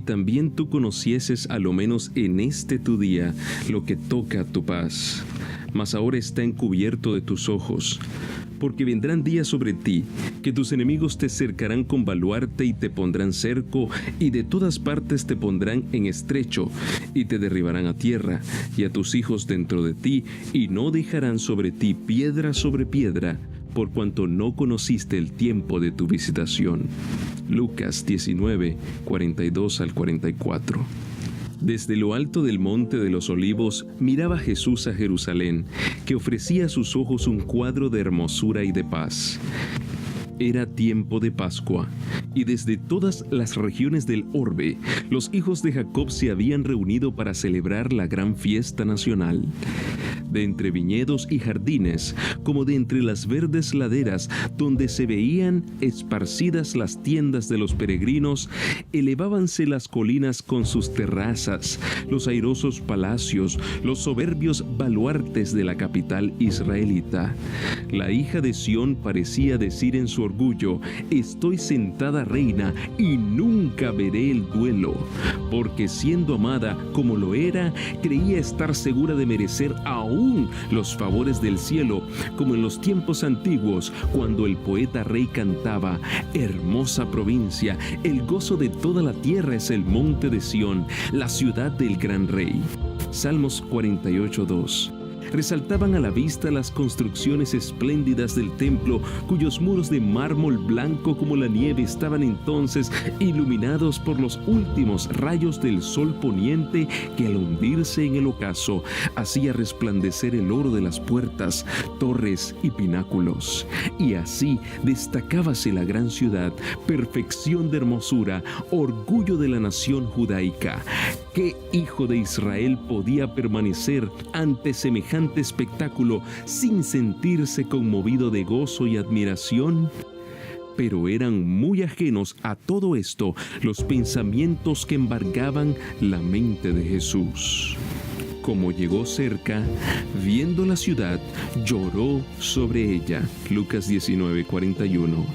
también tú conocieses a lo menos en este tu día lo que toca a tu paz. Mas ahora está encubierto de tus ojos. Porque vendrán días sobre ti, que tus enemigos te cercarán con baluarte y te pondrán cerco, y de todas partes te pondrán en estrecho, y te derribarán a tierra, y a tus hijos dentro de ti, y no dejarán sobre ti piedra sobre piedra, por cuanto no conociste el tiempo de tu visitación. Lucas 19, 42 al 44. Desde lo alto del monte de los Olivos miraba Jesús a Jerusalén, que ofrecía a sus ojos un cuadro de hermosura y de paz. Era tiempo de Pascua, y desde todas las regiones del orbe, los hijos de Jacob se habían reunido para celebrar la gran fiesta nacional. De entre viñedos y jardines, como de entre las verdes laderas donde se veían esparcidas las tiendas de los peregrinos, elevábanse las colinas con sus terrazas, los airosos palacios, los soberbios baluartes de la capital israelita. La hija de Sión parecía decir en su orgullo: estoy sentada reina y nunca veré el duelo, porque siendo amada como lo era, creía estar segura de merecer aún los favores del cielo, como en los tiempos antiguos, cuando el poeta rey cantaba: hermosa provincia, el gozo de toda la tierra es el monte de Sión, la ciudad del gran rey. Salmos 48:2. Resaltaban a la vista las construcciones espléndidas del templo, cuyos muros de mármol blanco como la nieve estaban entonces iluminados por los últimos rayos del sol poniente, que al hundirse en el ocaso hacía resplandecer el oro de las puertas, torres y pináculos. Y así destacábase la gran ciudad, perfección de hermosura, orgullo de la nación judaica. ¿Qué hijo de Israel podía permanecer ante semejante espectáculo sin sentirse conmovido de gozo y admiración? Pero eran muy ajenos a todo esto los pensamientos que embargaban la mente de Jesús. Como llegó cerca, viendo la ciudad, lloró sobre ella. Lucas 19:41.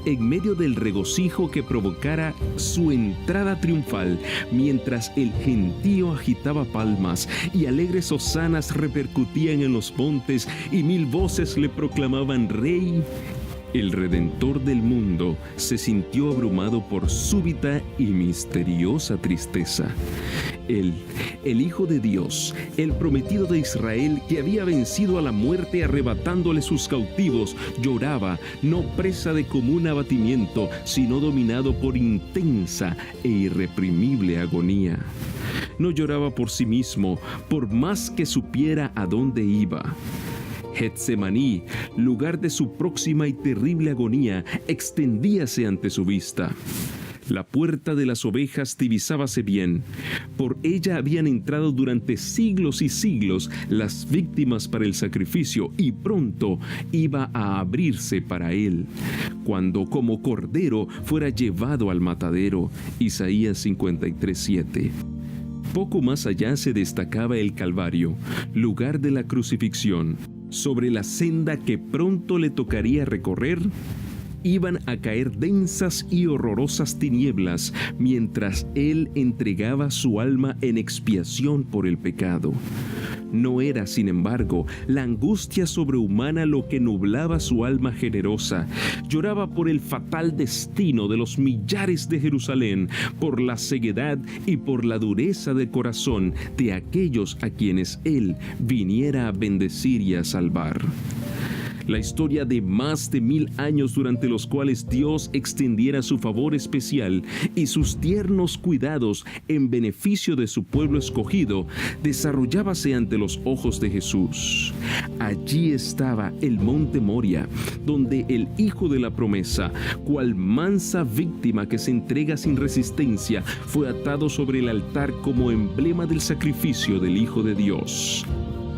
En medio del regocijo que provocara su entrada triunfal, mientras el gentío agitaba palmas y alegres hosanas repercutían en los montes y 1000 voces le proclamaban rey, el Redentor del mundo se sintió abrumado por súbita y misteriosa tristeza. Él, el Hijo de Dios, el prometido de Israel, que había vencido a la muerte arrebatándole sus cautivos, lloraba, no presa de común abatimiento, sino dominado por intensa e irreprimible agonía. No lloraba por sí mismo, por más que supiera a dónde iba. Getsemaní, lugar de su próxima y terrible agonía, extendíase ante su vista. La puerta de las ovejas divisábase bien. Por ella habían entrado durante siglos y siglos las víctimas para el sacrificio, y pronto iba a abrirse para él, cuando como cordero fuera llevado al matadero. Isaías 53:7. Poco más allá se destacaba el Calvario, lugar de la crucifixión. Sobre la senda que pronto le tocaría recorrer, iban a caer densas y horrorosas tinieblas mientras él entregaba su alma en expiación por el pecado. No era, sin embargo, la angustia sobrehumana lo que nublaba su alma generosa. Lloraba por el fatal destino de los millares de Jerusalén, por la ceguedad y por la dureza de corazón de aquellos a quienes él viniera a bendecir y a salvar. La historia de más de 1000 años durante los cuales Dios extendiera su favor especial y sus tiernos cuidados en beneficio de su pueblo escogido, desarrollábase ante los ojos de Jesús. Allí estaba el monte Moria, donde el Hijo de la promesa, cual mansa víctima que se entrega sin resistencia, fue atado sobre el altar como emblema del sacrificio del Hijo de Dios.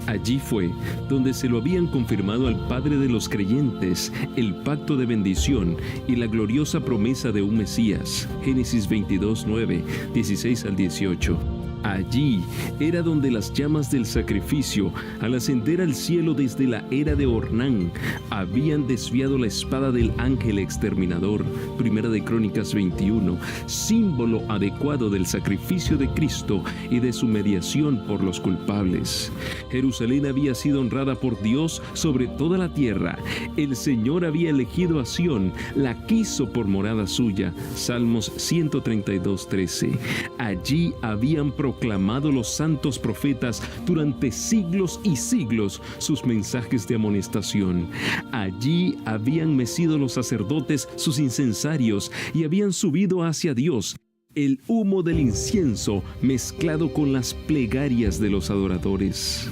Allí fue donde se lo habían confirmado al Padre de los creyentes el pacto de bendición y la gloriosa promesa de un Mesías. Génesis 22:9, 16 al 18. Allí era donde las llamas del sacrificio, al ascender al cielo desde la era de Ornán, habían desviado la espada del ángel exterminador. Primera de Crónicas 21, símbolo adecuado del sacrificio de Cristo y de su mediación por los culpables. Jerusalén había sido honrada por Dios sobre toda la tierra. El Señor había elegido a Sión, la quiso por morada suya. Salmos 132:13. Allí habían proclamado los santos profetas durante siglos y siglos sus mensajes de amonestación. Allí habían mecido los sacerdotes sus incensarios y habían subido hacia Dios el humo del incienso mezclado con las plegarias de los adoradores.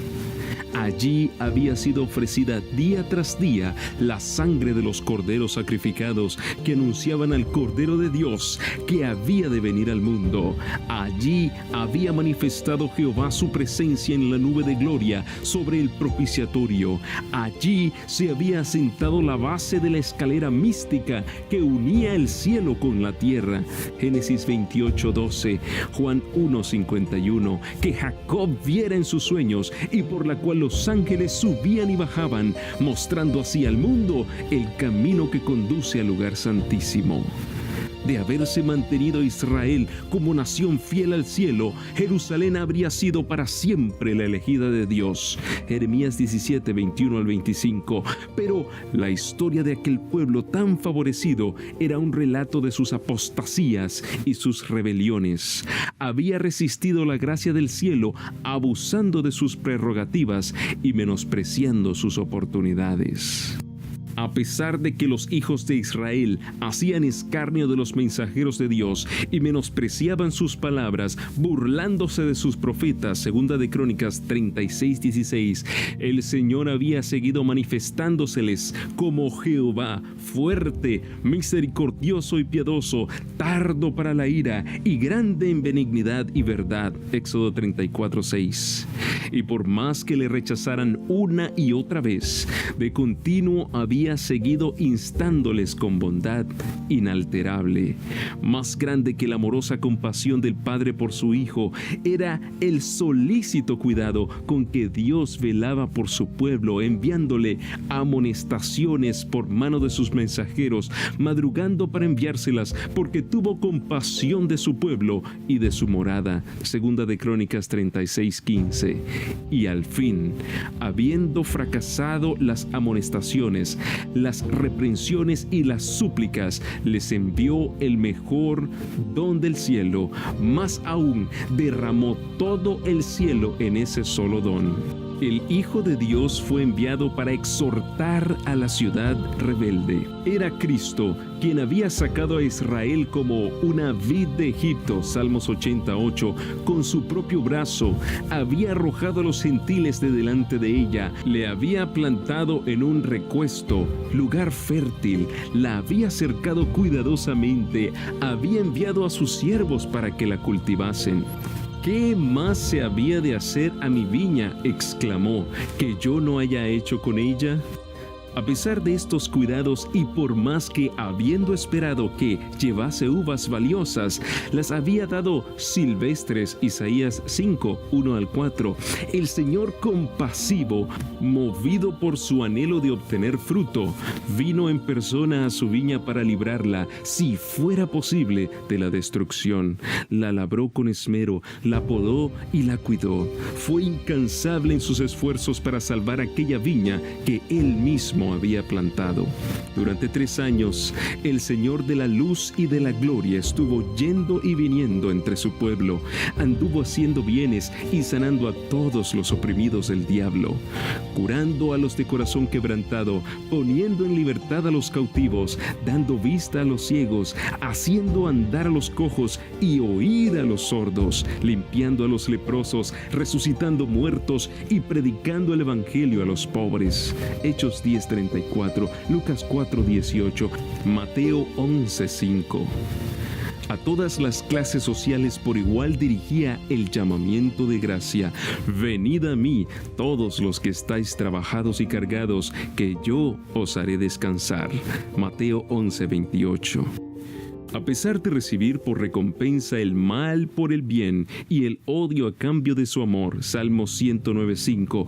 Allí había sido ofrecida día tras día la sangre de los corderos sacrificados que anunciaban al Cordero de Dios que había de venir al mundo. Allí había manifestado Jehová su presencia en la nube de gloria sobre el propiciatorio. Allí se había asentado la base de la escalera mística que unía el cielo con la tierra. Génesis 28:12, Juan 1:51, que Jacob viera en sus sueños y por la cual los ángeles subían y bajaban, mostrando así al mundo el camino que conduce al lugar santísimo. De haberse mantenido Israel como nación fiel al cielo, Jerusalén habría sido para siempre la elegida de Dios. Jeremías 17:21-25. Pero la historia de aquel pueblo tan favorecido era un relato de sus apostasías y sus rebeliones. Había resistido la gracia del cielo, abusando de sus prerrogativas y menospreciando sus oportunidades. A pesar de que los hijos de Israel hacían escarnio de los mensajeros de Dios y menospreciaban sus palabras, burlándose de sus profetas, segunda de Crónicas 36:16, el Señor había seguido manifestándoseles como Jehová, fuerte, misericordioso y piadoso, tardo para la ira y grande en benignidad y verdad. Éxodo 34:6. Y por más que le rechazaran una y otra vez, de continuo había seguido instándoles con bondad inalterable. Más grande que la amorosa compasión del Padre por su Hijo era el solícito cuidado con que Dios velaba por su pueblo, enviándole amonestaciones por mano de sus mensajeros, madrugando para enviárselas, porque tuvo compasión de su pueblo y de su morada. Segunda de Crónicas 36:15. Y al fin, habiendo fracasado las amonestaciones, las reprensiones y las súplicas, les envió el mejor don del cielo, más aún derramó todo el cielo en ese solo don. El Hijo de Dios fue enviado para exhortar a la ciudad rebelde. Era Cristo quien había sacado a Israel como una vid de Egipto, Salmos 88, con su propio brazo. Había arrojado a los gentiles de delante de ella, le había plantado en un recuesto, lugar fértil, la había cercado cuidadosamente, había enviado a sus siervos para que la cultivasen. ¿Qué más se había de hacer a mi viña?, exclamó, ¿que yo no haya hecho con ella? A pesar de estos cuidados y por más que, habiendo esperado que llevase uvas valiosas, las había dado silvestres, Isaías 5:1-4, el Señor compasivo, movido por su anhelo de obtener fruto, vino en persona a su viña para librarla, si fuera posible, de la destrucción. La labró con esmero, la podó y la cuidó. Fue incansable en sus esfuerzos para salvar aquella viña que Él mismo había plantado. Durante 3 años, el Señor de la luz y de la gloria estuvo yendo y viniendo entre su pueblo, anduvo haciendo bienes y sanando a todos los oprimidos del diablo, curando a los de corazón quebrantado, poniendo en libertad a los cautivos, dando vista a los ciegos, haciendo andar a los cojos y oír a los sordos, limpiando a los leprosos, resucitando muertos y predicando el evangelio a los pobres. Hechos 10:34, Lucas 4:18, Mateo 11:5. A todas las clases sociales por igual dirigía el llamamiento de gracia: venid a mí, todos los que estáis trabajados y cargados, que yo os haré descansar. Mateo 11:28. A pesar de recibir por recompensa el mal por el bien y el odio a cambio de su amor, Salmo 109:5,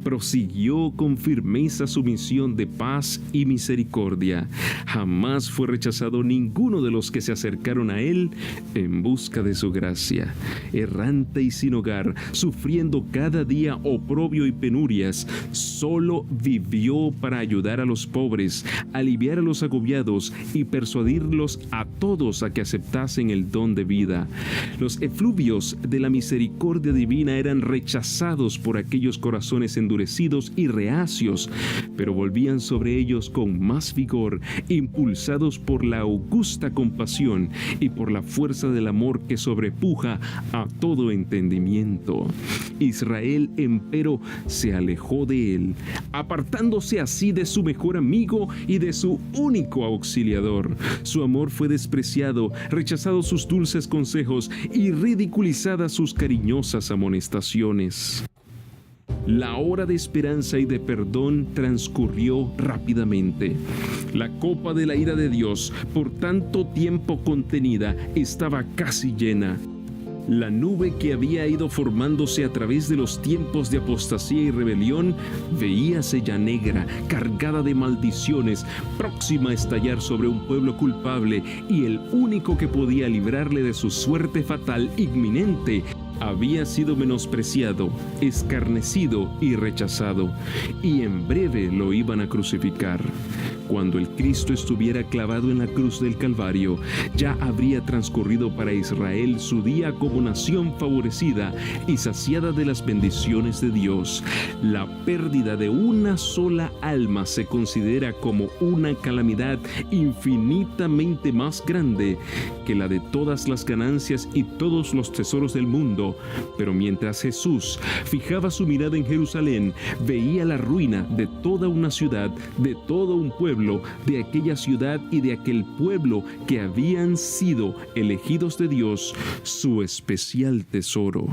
prosiguió con firmeza su misión de paz y misericordia. Jamás fue rechazado ninguno de los que se acercaron a él en busca de su gracia. Errante y sin hogar, sufriendo cada día oprobio y penurias, solo vivió para ayudar a los pobres, aliviar a los agobiados y persuadirlos a todos a que aceptasen el don de vida. Los efluvios de la misericordia divina eran rechazados por aquellos corazones endurecidos y reacios, pero volvían sobre ellos con más vigor, impulsados por la augusta compasión y por la fuerza del amor que sobrepuja a todo entendimiento. Israel, empero, se alejó de él, apartándose así de su mejor amigo y de su único auxiliador. Su amor fue despreciado, rechazados sus dulces consejos y ridiculizadas sus cariñosas amonestaciones. La hora de esperanza y de perdón transcurrió rápidamente. La copa de la ira de Dios, por tanto tiempo contenida, estaba casi llena. La nube que había ido formándose a través de los tiempos de apostasía y rebelión veíase ya negra, cargada de maldiciones, próxima a estallar sobre un pueblo culpable, y el único que podía librarle de su suerte fatal inminente había sido menospreciado, escarnecido y rechazado, y en breve lo iban a crucificar. Cuando el Cristo estuviera clavado en la cruz del Calvario, ya habría transcurrido para Israel su día como nación favorecida y saciada de las bendiciones de Dios. La pérdida de una sola alma se considera como una calamidad infinitamente más grande que la de todas las ganancias y todos los tesoros del mundo. Pero mientras Jesús fijaba su mirada en Jerusalén, veía la ruina de toda una ciudad, de todo un pueblo, de aquella ciudad y de aquel pueblo que habían sido elegidos de Dios, su especial tesoro.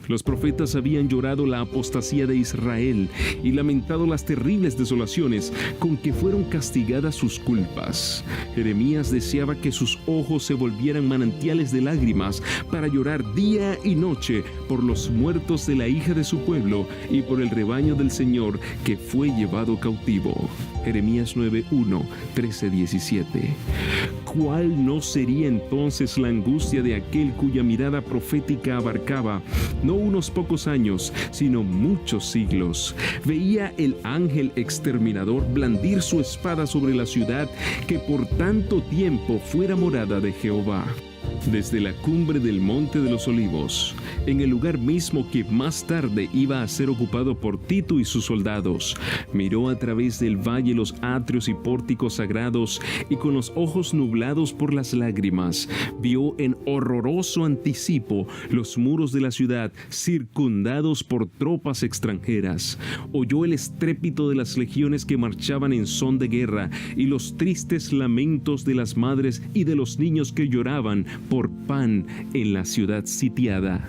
Los profetas habían llorado la apostasía de Israel y lamentado las terribles desolaciones con que fueron castigadas sus culpas. Jeremías deseaba que sus ojos se volvieran manantiales de lágrimas para llorar día y noche por los muertos de la hija de su pueblo y por el rebaño del Señor que fue llevado cautivo. Jeremías 9:1, 13-17. ¿Cuál no sería entonces la angustia de aquel cuya mirada profética abarcaba no unos pocos años, sino muchos siglos? Veía el ángel exterminador blandir su espada sobre la ciudad que por tanto tiempo fuera morada de Jehová. Desde la cumbre del Monte de los Olivos, en el lugar mismo que más tarde iba a ser ocupado por Tito y sus soldados, miró a través del valle los atrios y pórticos sagrados y con los ojos nublados por las lágrimas, vio en horroroso anticipo los muros de la ciudad circundados por tropas extranjeras. Oyó el estrépito de las legiones que marchaban en son de guerra y los tristes lamentos de las madres y de los niños que lloraban por pan en la ciudad sitiada.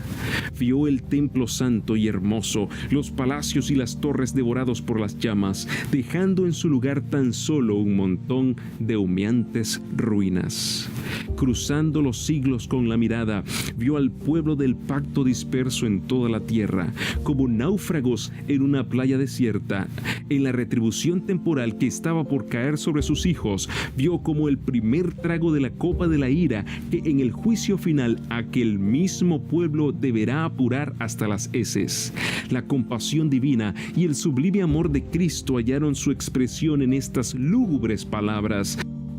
Vio el templo santo y hermoso, los palacios y las torres devorados por las llamas, dejando en su lugar tan solo un montón de humeantes ruinas. Cruzando los siglos con la mirada, vio al pueblo del pacto disperso en toda la tierra, como náufragos en una playa desierta. En la retribución temporal que estaba por caer sobre sus hijos, vio como el primer trago de la copa de la ira que en el juicio final aquel mismo pueblo deberá apurar hasta las heces. La compasión divina y el sublime amor de Cristo hallaron su expresión en estas lúgubres palabras: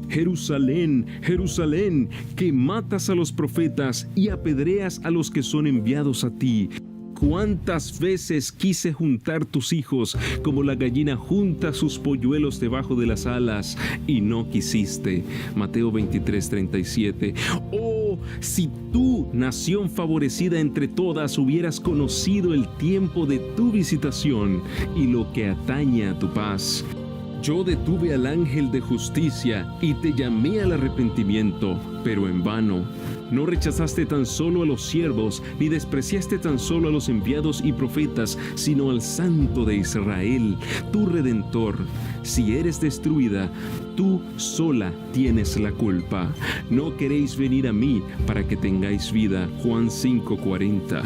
Jerusalén, Jerusalén, que matas a los profetas y apedreas a los que son enviados a ti. ¿Cuántas veces quise juntar tus hijos como la gallina junta sus polluelos debajo de las alas y no quisiste? Mateo 23:37. Oh, si tú, nación favorecida entre todas, hubieras conocido el tiempo de tu visitación y lo que atañe a tu paz. Yo detuve al ángel de justicia y te llamé al arrepentimiento, pero en vano. No rechazaste tan solo a los siervos, ni despreciaste tan solo a los enviados y profetas, sino al Santo de Israel, tu Redentor. Si eres destruida, tú sola tienes la culpa. No queréis venir a mí para que tengáis vida. Juan 5:40.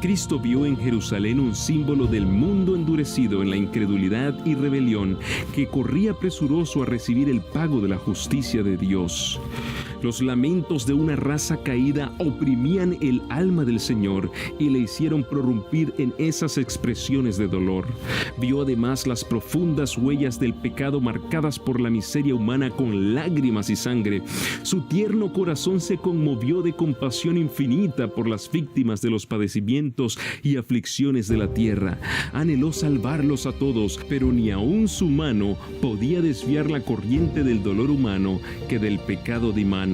Cristo vio en Jerusalén un símbolo del mundo endurecido en la incredulidad y rebelión, que corría presuroso a recibir el pago de la justicia de Dios. Los lamentos de una raza caída oprimían el alma del Señor y le hicieron prorrumpir en esas expresiones de dolor. Vio además las profundas huellas del pecado marcadas por la miseria humana con lágrimas y sangre. Su tierno corazón se conmovió de compasión infinita por las víctimas de los padecimientos y aflicciones de la tierra. Anheló salvarlos a todos, pero ni aun su mano podía desviar la corriente del dolor humano que del pecado dimana.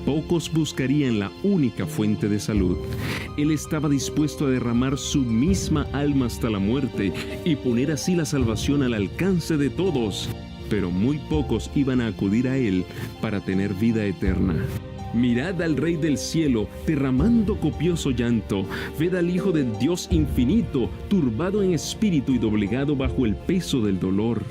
Pocos buscarían la única fuente de salud. Él estaba dispuesto a derramar su misma alma hasta la muerte y poner así la salvación al alcance de todos, pero muy pocos iban a acudir a Él para tener vida eterna. Mirad al Rey del cielo derramando copioso llanto. Ved al Hijo del Dios infinito, turbado en espíritu y doblegado bajo el peso del dolor.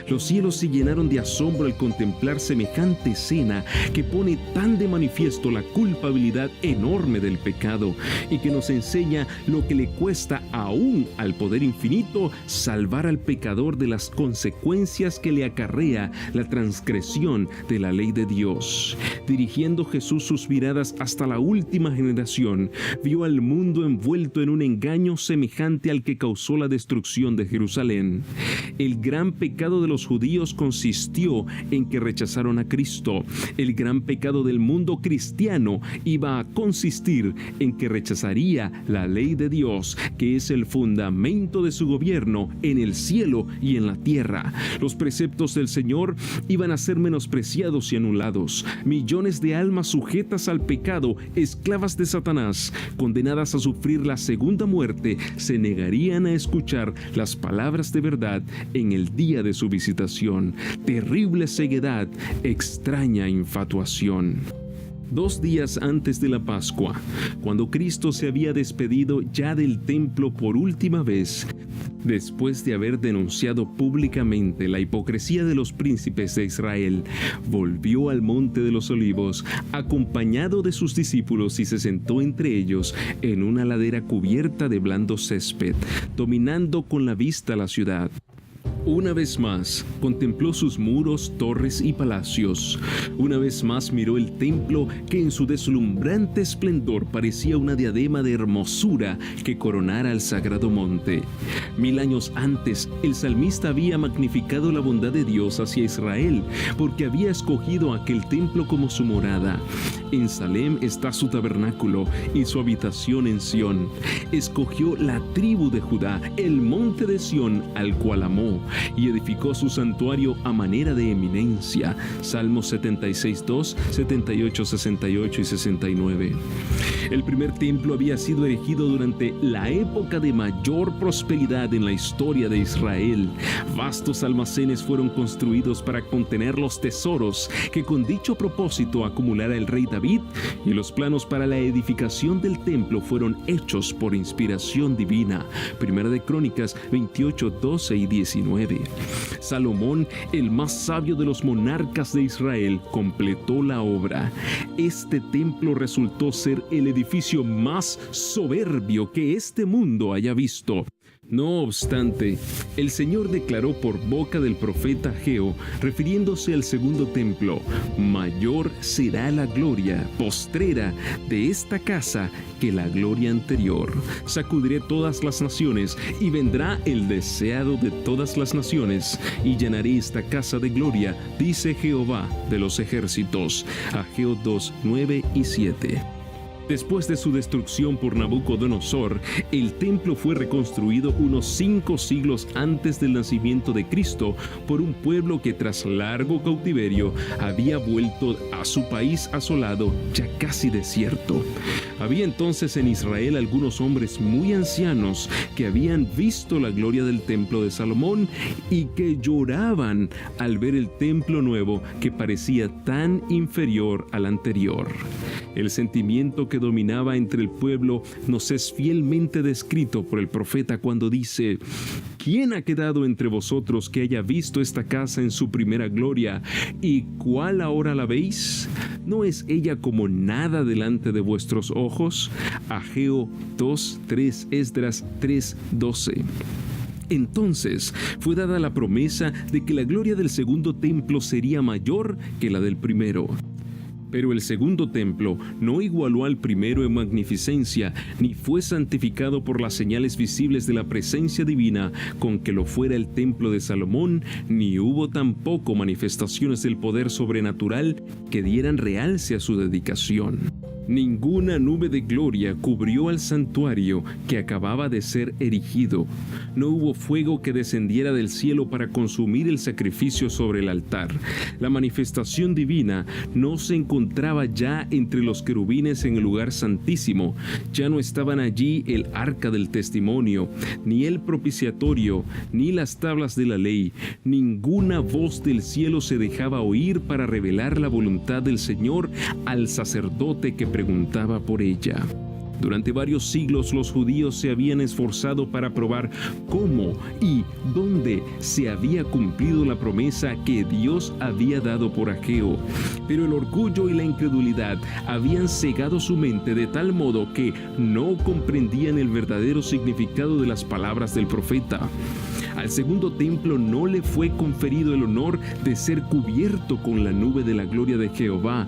Los cielos se llenaron de asombro al contemplar semejante escena que pone tan de manifiesto la culpabilidad enorme del pecado y que nos enseña lo que le cuesta aún al poder infinito salvar al pecador de las consecuencias que le acarrea la transgresión de la ley de Dios. Dirigiendo Jesús sus miradas hasta la última generación, vio al mundo envuelto en un engaño semejante al que causó la destrucción de Jerusalén. El gran pecado de los judíos consistió en que rechazaron a Cristo. El gran pecado del mundo cristiano iba a consistir en que rechazaría la ley de Dios, que es el fundamento de su gobierno en el cielo y en la tierra. Los preceptos del Señor iban a ser menospreciados y anulados. Millones de almas sujetas al pecado, esclavas de Satanás, condenadas a sufrir la segunda muerte, se negarían a escuchar las palabras de verdad en el día de su visitación. Terrible ceguedad, extraña infatuación. 2 días antes de la Pascua, cuando Cristo se había despedido ya del templo por última vez, después de haber denunciado públicamente la hipocresía de los príncipes de Israel, volvió al Monte de los Olivos, acompañado de sus discípulos, y se sentó entre ellos en una ladera cubierta de blando césped, dominando con la vista la ciudad. Una vez más, contempló sus muros, torres y palacios. Una vez más miró el templo, que en su deslumbrante esplendor parecía una diadema de hermosura que coronara el sagrado monte. 1000 años antes, el salmista había magnificado la bondad de Dios hacia Israel, porque había escogido aquel templo como su morada. En Salem está su tabernáculo y su habitación en Sión. Escogió la tribu de Judá, el monte de Sión, al cual amó, y edificó su santuario a manera de eminencia. Salmos 76:2, 78, 68 y 69. El primer templo había sido erigido durante la época de mayor prosperidad en la historia de Israel. Vastos almacenes fueron construidos para contener los tesoros que con dicho propósito acumulara el rey David, y los planos para la edificación del templo fueron hechos por inspiración divina. Primera de Crónicas 28, 12 y 19. Salomón, el más sabio de los monarcas de Israel, completó la obra. Este templo resultó ser el edificio más soberbio que este mundo haya visto. No obstante, el Señor declaró por boca del profeta Ageo, refiriéndose al segundo templo: mayor será la gloria postrera de esta casa que la gloria anterior. Sacudiré todas las naciones, y vendrá el deseado de todas las naciones, y llenaré esta casa de gloria, dice Jehová de los ejércitos. Ageo 2, 9 y 7. Después de su destrucción por Nabucodonosor, el templo fue reconstruido unos 5 siglos antes del nacimiento de Cristo por un pueblo que tras largo cautiverio había vuelto a su país asolado, ya casi desierto. Había entonces en Israel algunos hombres muy ancianos que habían visto la gloria del templo de Salomón y que lloraban al ver el templo nuevo que parecía tan inferior al anterior. El sentimiento que dominaba entre el pueblo nos es fielmente descrito por el profeta cuando dice: ¿Quién ha quedado entre vosotros que haya visto esta casa en su primera gloria? ¿Y cuál ahora la veis? ¿No es ella como nada delante de vuestros ojos? Ageo 2:3, Esdras 3:12. Entonces fue dada la promesa de que la gloria del segundo templo sería mayor que la del primero. Pero el segundo templo no igualó al primero en magnificencia, ni fue santificado por las señales visibles de la presencia divina con que lo fuera el templo de Salomón, ni hubo tampoco manifestaciones del poder sobrenatural que dieran realce a su dedicación. Ninguna nube de gloria cubrió al santuario que acababa de ser erigido. No hubo fuego que descendiera del cielo para consumir el sacrificio sobre el altar. La manifestación divina no se encontraba ya entre los querubines en el lugar santísimo. Ya no estaban allí el arca del testimonio, ni el propiciatorio, ni las tablas de la ley. Ninguna voz del cielo se dejaba oír para revelar la voluntad del Señor al sacerdote que preguntaba por ella. Durante varios siglos los judíos se habían esforzado para probar cómo y dónde se había cumplido la promesa que Dios había dado por Ageo. Pero el orgullo y la incredulidad habían cegado su mente de tal modo que no comprendían el verdadero significado de las palabras del profeta. Al segundo templo no le fue conferido el honor de ser cubierto con la nube de la gloria de Jehová,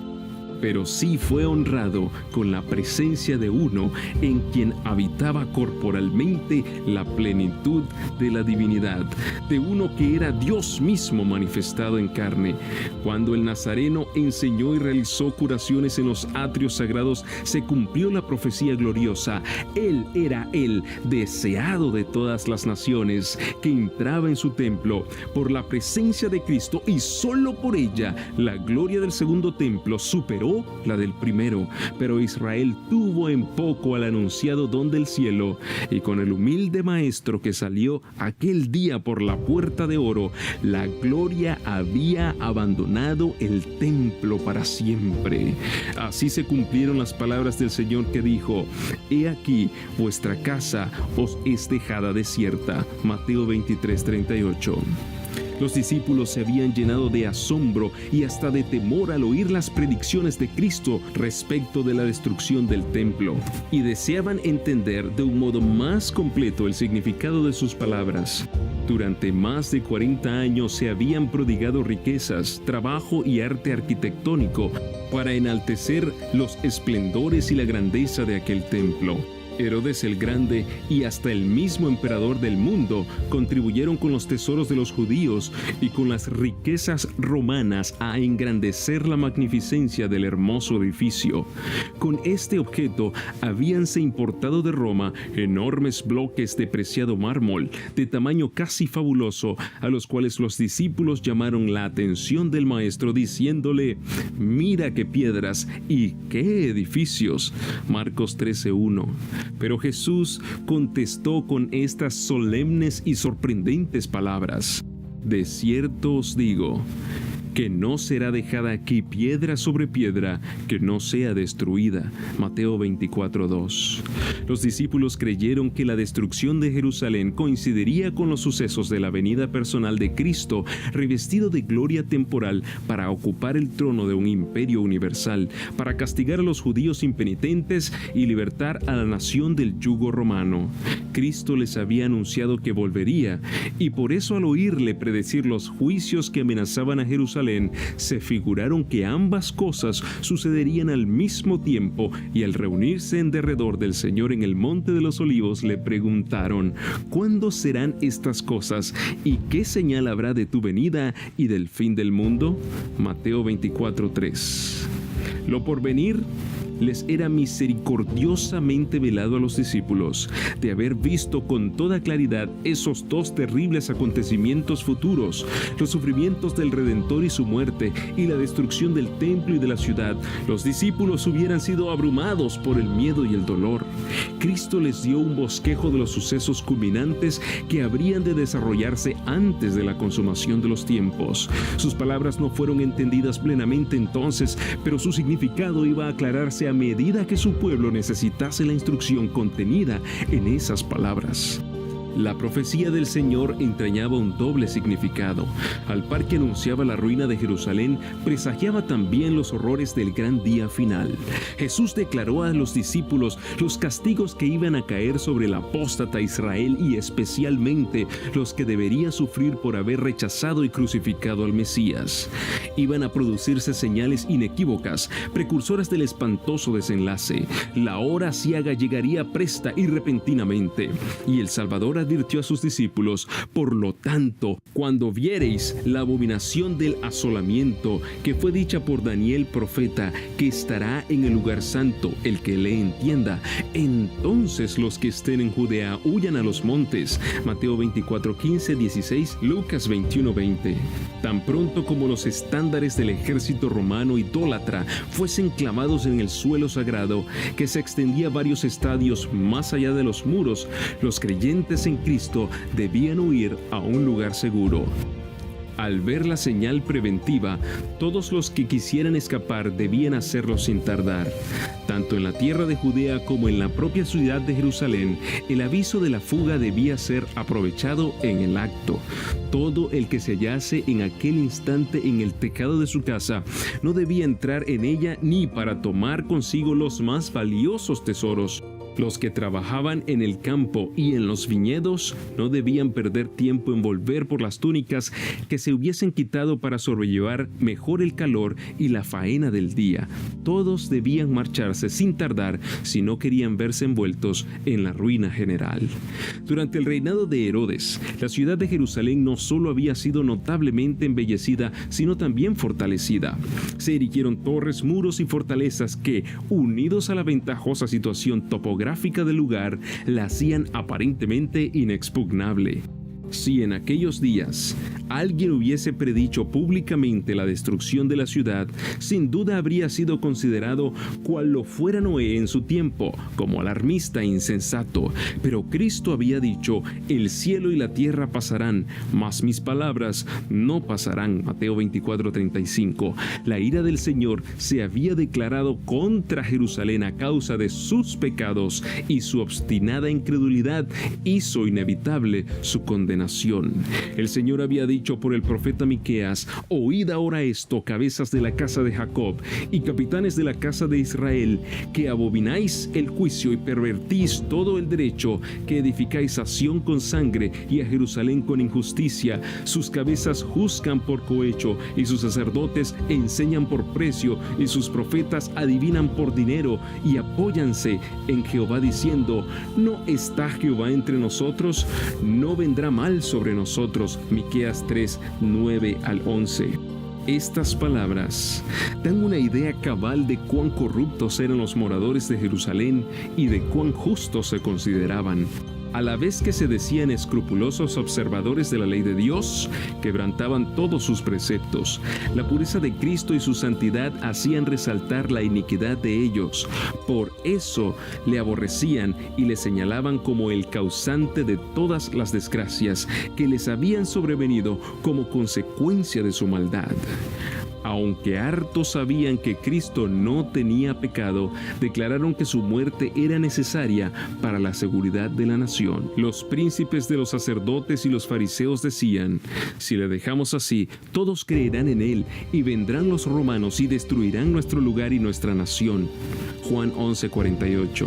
pero sí fue honrado con la presencia de uno en quien habitaba corporalmente la plenitud de la divinidad, de uno que era Dios mismo manifestado en carne. Cuando el Nazareno enseñó y realizó curaciones en los atrios sagrados, se cumplió la profecía gloriosa. Él era el deseado de todas las naciones que entraba en su templo. Por la presencia de Cristo y solo por ella, la gloria del segundo templo superó la del primero, pero Israel tuvo en poco al anunciado don del cielo, y con el humilde maestro que salió aquel día por la puerta de oro, la gloria había abandonado el templo para siempre. Así se cumplieron las palabras del Señor que dijo: He aquí, vuestra casa os es dejada desierta. Mateo 23:38. Los discípulos se habían llenado de asombro y hasta de temor al oír las predicciones de Cristo respecto de la destrucción del templo, y deseaban entender de un modo más completo el significado de sus palabras. Durante más de 40 años se habían prodigado riquezas, trabajo y arte arquitectónico para enaltecer los esplendores y la grandeza de aquel templo. Herodes el Grande y hasta el mismo emperador del mundo contribuyeron con los tesoros de los judíos y con las riquezas romanas a engrandecer la magnificencia del hermoso edificio. Con este objeto habíanse importado de Roma enormes bloques de preciado mármol de tamaño casi fabuloso, a los cuales los discípulos llamaron la atención del maestro diciéndole: «Mira qué piedras y qué edificios». Marcos 13:1. Pero Jesús contestó con estas solemnes y sorprendentes palabras: «De cierto os digo, que no será dejada aquí piedra sobre piedra que no sea destruida». Mateo 24:2. Los discípulos creyeron que la destrucción de Jerusalén coincidiría con los sucesos de la venida personal de Cristo, revestido de gloria temporal para ocupar el trono de un imperio universal, para castigar a los judíos impenitentes y libertar a la nación del yugo romano. Cristo les había anunciado que volvería, y por eso al oírle predecir los juicios que amenazaban a Jerusalén, se figuraron que ambas cosas sucederían al mismo tiempo, y al reunirse en derredor del Señor en el Monte de los Olivos le preguntaron: ¿cuándo serán estas cosas? ¿Y qué señal habrá de tu venida y del fin del mundo? Mateo 24:3. Lo porvenir les era misericordiosamente velado a los discípulos de haber visto con toda claridad esos dos terribles acontecimientos futuros, los sufrimientos del Redentor y su muerte, y la destrucción del templo y de la ciudad. Los discípulos hubieran sido abrumados por el miedo y el dolor. Cristo les dio un bosquejo de los sucesos culminantes que habrían de desarrollarse antes de la consumación de los tiempos. Sus palabras no fueron entendidas plenamente entonces, pero su significado iba a aclararse a medida que su pueblo necesitase la instrucción contenida en esas palabras. La profecía del Señor entrañaba un doble significado. Al par que anunciaba la ruina de Jerusalén, presagiaba también los horrores del gran día final. Jesús declaró a los discípulos los castigos que iban a caer sobre el apóstata Israel, y especialmente los que debería sufrir por haber rechazado y crucificado al Mesías. Iban a producirse señales inequívocas, precursoras del espantoso desenlace. La hora ciega llegaría presta y repentinamente, y el Salvador advirtió a sus discípulos: por lo tanto, cuando viereis la abominación del asolamiento que fue dicha por Daniel profeta, que estará en el lugar santo, el que le entienda, entonces los que estén en Judea huyan a los montes. Mateo 24:15, 16, Lucas 21:20. Tan pronto como los estándares del ejército romano idólatra fuesen clavados en el suelo sagrado, que se extendía varios estadios más allá de los muros, los creyentes en Cristo debían huir a un lugar seguro. Al ver la señal preventiva, todos los que quisieran escapar debían hacerlo sin tardar. Tanto en la tierra de Judea como en la propia ciudad de Jerusalén, el aviso de la fuga debía ser aprovechado en el acto. Todo el que se hallase en aquel instante en el tejado de su casa no debía entrar en ella ni para tomar consigo los más valiosos tesoros. Los que trabajaban en el campo y en los viñedos no debían perder tiempo en volver por las túnicas que se hubiesen quitado para sobrellevar mejor el calor y la faena del día. Todos debían marcharse sin tardar si no querían verse envueltos en la ruina general. Durante el reinado de Herodes, la ciudad de Jerusalén no solo había sido notablemente embellecida, sino también fortalecida. Se erigieron torres, muros y fortalezas que, unidos a la ventajosa situación topográfica del lugar, la hacían aparentemente inexpugnable. Si en aquellos días alguien hubiese predicho públicamente la destrucción de la ciudad, sin duda habría sido considerado, cual lo fuera Noé en su tiempo, como alarmista e insensato. Pero Cristo había dicho: el cielo y la tierra pasarán, mas mis palabras no pasarán. Mateo 24:35. La ira del Señor se había declarado contra Jerusalén a causa de sus pecados, y su obstinada incredulidad hizo inevitable su condenación. El Señor había dicho por el profeta Miqueas: oíd ahora esto, cabezas de la casa de Jacob y capitanes de la casa de Israel, que abomináis el juicio y pervertís todo el derecho, que edificáis a Sión con sangre y a Jerusalén con injusticia. Sus cabezas juzgan por cohecho, y sus sacerdotes enseñan por precio, y sus profetas adivinan por dinero, y apóyanse en Jehová diciendo: ¿no está Jehová entre nosotros? ¿No vendrá mal sobre nosotros? Miqueas 3, 9 al 11. Estas palabras dan una idea cabal de cuán corruptos eran los moradores de Jerusalén y de cuán justos se consideraban. A la vez que se decían escrupulosos observadores de la ley de Dios, quebrantaban todos sus preceptos. La pureza de Cristo y su santidad hacían resaltar la iniquidad de ellos. Por eso le aborrecían y le señalaban como el causante de todas las desgracias que les habían sobrevenido como consecuencia de su maldad. Aunque hartos sabían que Cristo no tenía pecado, declararon que su muerte era necesaria para la seguridad de la nación. Los príncipes de los sacerdotes y los fariseos decían: si le dejamos así, todos creerán en él, y vendrán los romanos y destruirán nuestro lugar y nuestra nación. Juan 11:48.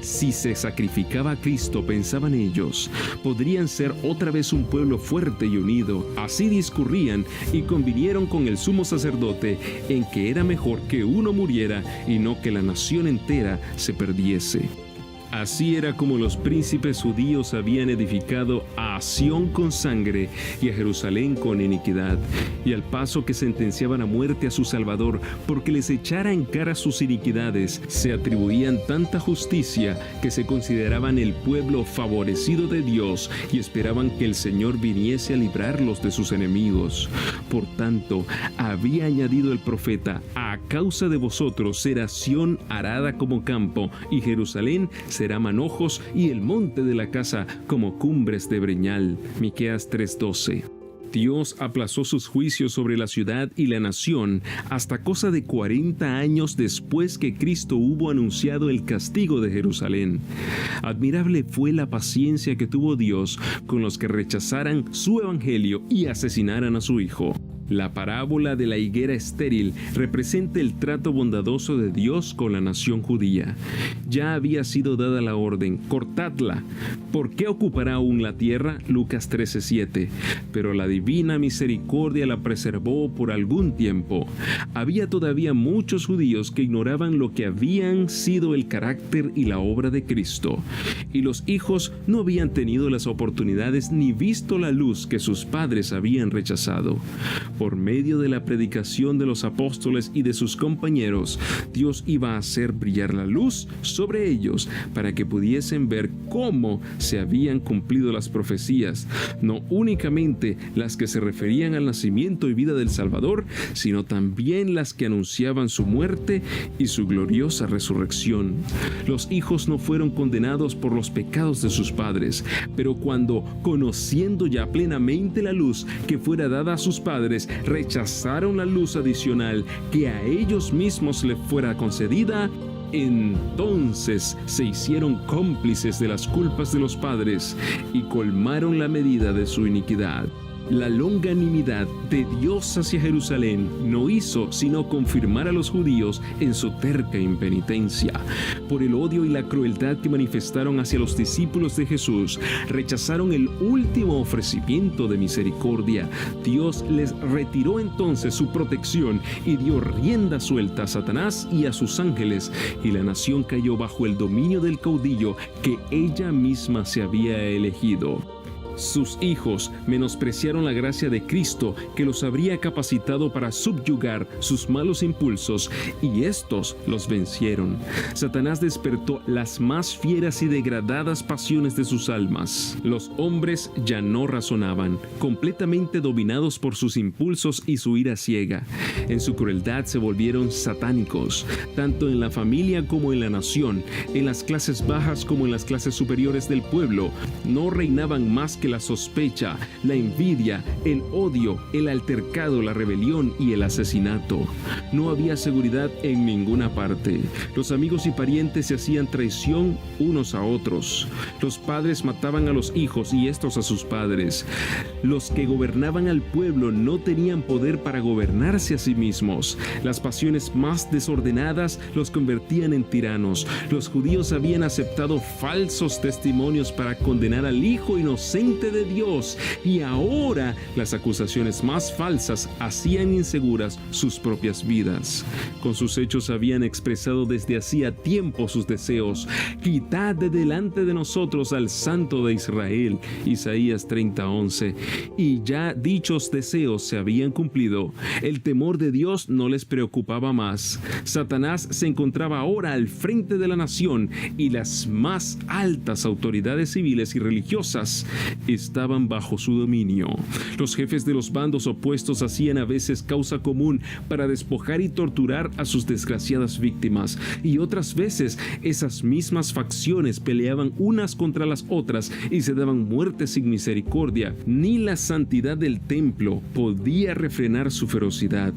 Si se sacrificaba a Cristo, pensaban ellos, podrían ser otra vez un pueblo fuerte y unido. Así discurrían y convinieron con el sumo sacerdote en que era mejor que uno muriera y no que la nación entera se perdiese. Así era como los príncipes judíos habían edificado a Sión con sangre y a Jerusalén con iniquidad, y al paso que sentenciaban a muerte a su Salvador porque les echara en cara sus iniquidades, se atribuían tanta justicia que se consideraban el pueblo favorecido de Dios y esperaban que el Señor viniese a librarlos de sus enemigos. Por tanto, había añadido el profeta: a causa de vosotros será Sión arada como campo, y Jerusalén será manojos, y el monte de la casa como cumbres de breñal. Miqueas 3:12. Dios aplazó sus juicios sobre la ciudad y la nación hasta cosa de 40 años después que Cristo hubo anunciado el castigo de Jerusalén. Admirable fue la paciencia que tuvo Dios con los que rechazaran su evangelio y asesinaran a su Hijo. La parábola de la higuera estéril representa el trato bondadoso de Dios con la nación judía. Ya había sido dada la orden: cortadla. ¿Por qué ocupará aún la tierra? Lucas 13:7. Pero la divina misericordia la preservó por algún tiempo. Había todavía muchos judíos que ignoraban lo que habían sido el carácter y la obra de Cristo. Y los hijos no habían tenido las oportunidades ni visto la luz que sus padres habían rechazado. Por medio de la predicación de los apóstoles y de sus compañeros, Dios iba a hacer brillar la luz sobre ellos para que pudiesen ver cómo se habían cumplido las profecías, no únicamente las que se referían al nacimiento y vida del Salvador, sino también las que anunciaban su muerte y su gloriosa resurrección. Los hijos no fueron condenados por los pecados de sus padres, pero cuando, conociendo ya plenamente la luz que fuera dada a sus padres, rechazaron la luz adicional que a ellos mismos les fuera concedida, entonces se hicieron cómplices de las culpas de los padres y colmaron la medida de su iniquidad. La longanimidad de Dios hacia Jerusalén no hizo sino confirmar a los judíos en su terca impenitencia. Por el odio y la crueldad que manifestaron hacia los discípulos de Jesús, rechazaron el último ofrecimiento de misericordia. Dios les retiró entonces su protección y dio rienda suelta a Satanás y a sus ángeles, y la nación cayó bajo el dominio del caudillo que ella misma se había elegido. Sus hijos menospreciaron la gracia de Cristo, que los habría capacitado para subyugar sus malos impulsos, y estos los vencieron. Satanás despertó las más fieras y degradadas pasiones de sus almas. Los hombres ya no razonaban, completamente dominados por sus impulsos y su ira ciega. En su crueldad se volvieron satánicos, tanto en la familia como en la nación, en las clases bajas como en las clases superiores del pueblo. No reinaban más que la sospecha, la envidia, el odio, el altercado, la rebelión y el asesinato. No había seguridad en ninguna parte. Los amigos y parientes se hacían traición unos a otros. Los padres mataban a los hijos y estos a sus padres. Los que gobernaban al pueblo no tenían poder para gobernarse a sí mismos. Las pasiones más desordenadas los convertían en tiranos. Los judíos habían aceptado falsos testimonios para condenar al Hijo inocente de Dios, y ahora las acusaciones más falsas hacían inseguras sus propias vidas. Con sus hechos habían expresado desde hacía tiempo sus deseos: quitad de delante de nosotros al Santo de Israel. Isaías 30:11. Y ya dichos deseos se habían cumplido. El temor de Dios no les preocupaba más. Satanás se encontraba ahora al frente de la nación, y las más altas autoridades civiles y religiosas estaban bajo su dominio. Los jefes de los bandos opuestos hacían a veces causa común para despojar y torturar a sus desgraciadas víctimas, y otras veces esas mismas facciones peleaban unas contra las otras y se daban muerte sin misericordia. Ni la santidad del templo podía refrenar su ferocidad.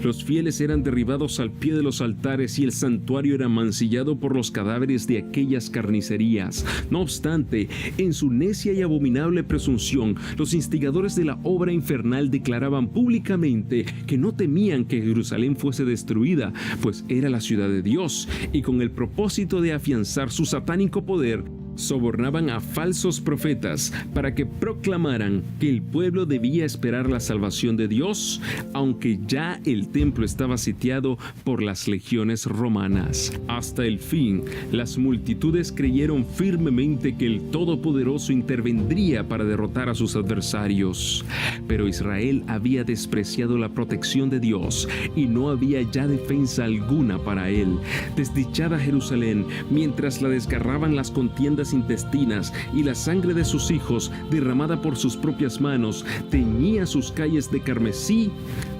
Los fieles eran derribados al pie de los altares y el santuario era mancillado por los cadáveres de aquellas carnicerías. No obstante, en su necia y abominable presunción, los instigadores de la obra infernal declaraban públicamente que no temían que Jerusalén fuese destruida, pues era la ciudad de Dios, y con el propósito de afianzar su satánico poder, Sobornaban a falsos profetas para que proclamaran que el pueblo debía esperar la salvación de Dios, aunque ya el templo estaba sitiado por las legiones romanas. Hasta el fin, las multitudes creyeron firmemente que el Todopoderoso intervendría para derrotar a sus adversarios. Pero Israel había despreciado la protección de Dios y no había ya defensa alguna para él. Desdichada Jerusalén, mientras la desgarraban las contiendas intestinas y la sangre de sus hijos, derramada por sus propias manos, teñía sus calles de carmesí,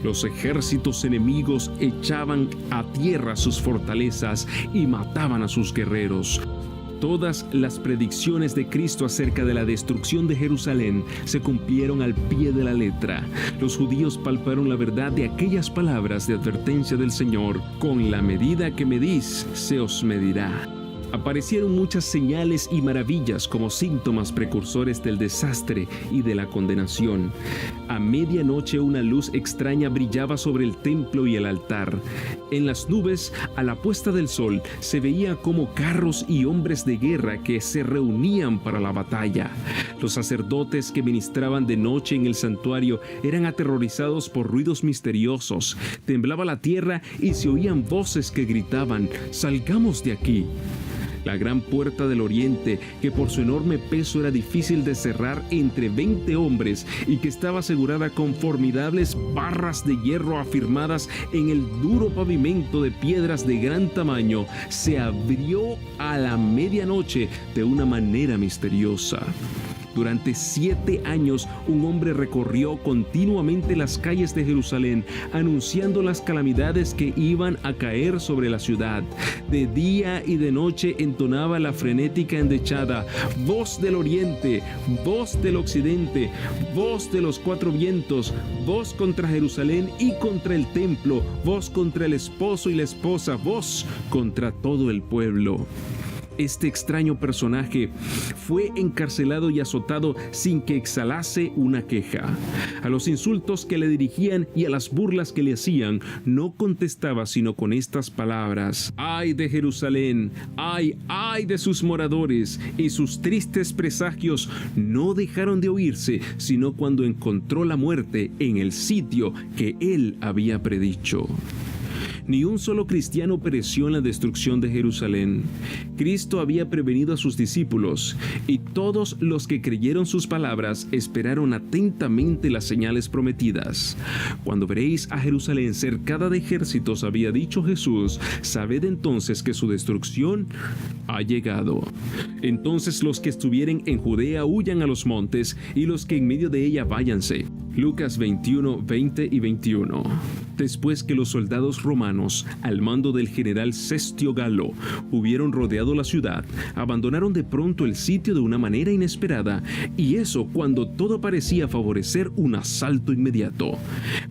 los ejércitos enemigos echaban a tierra sus fortalezas y mataban a sus guerreros. Todas las predicciones de Cristo acerca de la destrucción de Jerusalén se cumplieron al pie de la letra. Los judíos palparon la verdad de aquellas palabras de advertencia del Señor: con la medida que medís, se os medirá. Aparecieron muchas señales y maravillas como síntomas precursores del desastre y de la condenación. A medianoche una luz extraña brillaba sobre el templo y el altar. En las nubes, a la puesta del sol, se veía como carros y hombres de guerra que se reunían para la batalla. Los sacerdotes que ministraban de noche en el santuario eran aterrorizados por ruidos misteriosos. Temblaba la tierra y se oían voces que gritaban: «¡Salgamos de aquí!». La gran puerta del oriente, que por su enorme peso era difícil de cerrar entre 20 hombres y que estaba asegurada con formidables barras de hierro afirmadas en el duro pavimento de piedras de gran tamaño, se abrió a la medianoche de una manera misteriosa. Durante 7 años, un hombre recorrió continuamente las calles de Jerusalén, anunciando las calamidades que iban a caer sobre la ciudad. De día y de noche entonaba la frenética endechada: voz del oriente, voz del occidente, voz de los 4 vientos, voz contra Jerusalén y contra el templo, voz contra el esposo y la esposa, voz contra todo el pueblo. Este extraño personaje fue encarcelado y azotado sin que exhalase una queja. A los insultos que le dirigían y a las burlas que le hacían, no contestaba sino con estas palabras: «¡Ay de Jerusalén! ¡Ay, ay de sus moradores!». Y sus tristes presagios no dejaron de oírse, sino cuando encontró la muerte en el sitio que él había predicho. Ni un solo cristiano pereció en la destrucción de Jerusalén. Cristo había prevenido a sus discípulos, y todos los que creyeron sus palabras esperaron atentamente las señales prometidas. «Cuando veréis a Jerusalén cercada de ejércitos», había dicho Jesús, «sabed entonces que su destrucción ha llegado. Entonces los que estuvieren en Judea huyan a los montes, y los que en medio de ella váyanse». Lucas 21, 20 y 21. Después que los soldados romanos, al mando del general Cestio Galo, hubieron rodeado la ciudad, abandonaron de pronto el sitio de una manera inesperada, y eso cuando todo parecía favorecer un asalto inmediato.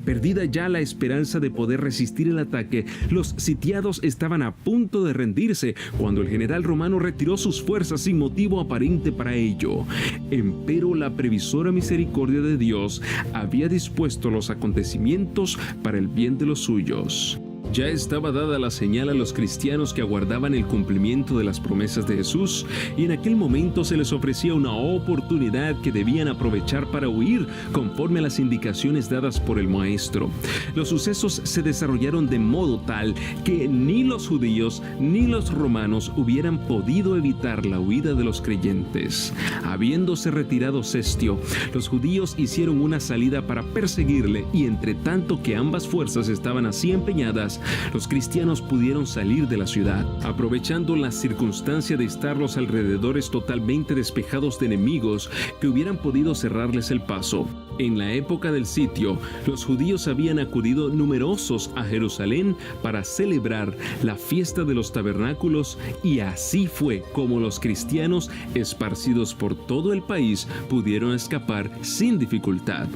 Perdida ya la esperanza de poder resistir el ataque, los sitiados estaban a punto de rendirse cuando el general romano retiró sus fuerzas sin motivo aparente para ello. Empero la previsora misericordia de Dios había dispuesto los acontecimientos para el bien de los suyos. Ya estaba dada la señal a los cristianos que aguardaban el cumplimiento de las promesas de Jesús, y en aquel momento se les ofrecía una oportunidad que debían aprovechar para huir conforme a las indicaciones dadas por el Maestro. Los sucesos se desarrollaron de modo tal que ni los judíos ni los romanos hubieran podido evitar la huida de los creyentes. Habiéndose retirado Cestio, los judíos hicieron una salida para perseguirle, y entre tanto que ambas fuerzas estaban así empeñadas, los cristianos pudieron salir de la ciudad. Aprovechando la circunstancia de estar los alrededores totalmente despejados de enemigos que hubieran podido cerrarles el paso. En la época del sitio, los judíos habían acudido numerosos a Jerusalén para celebrar la fiesta de los tabernáculos, y así fue como los cristianos, esparcidos por todo el país, pudieron escapar sin dificultad.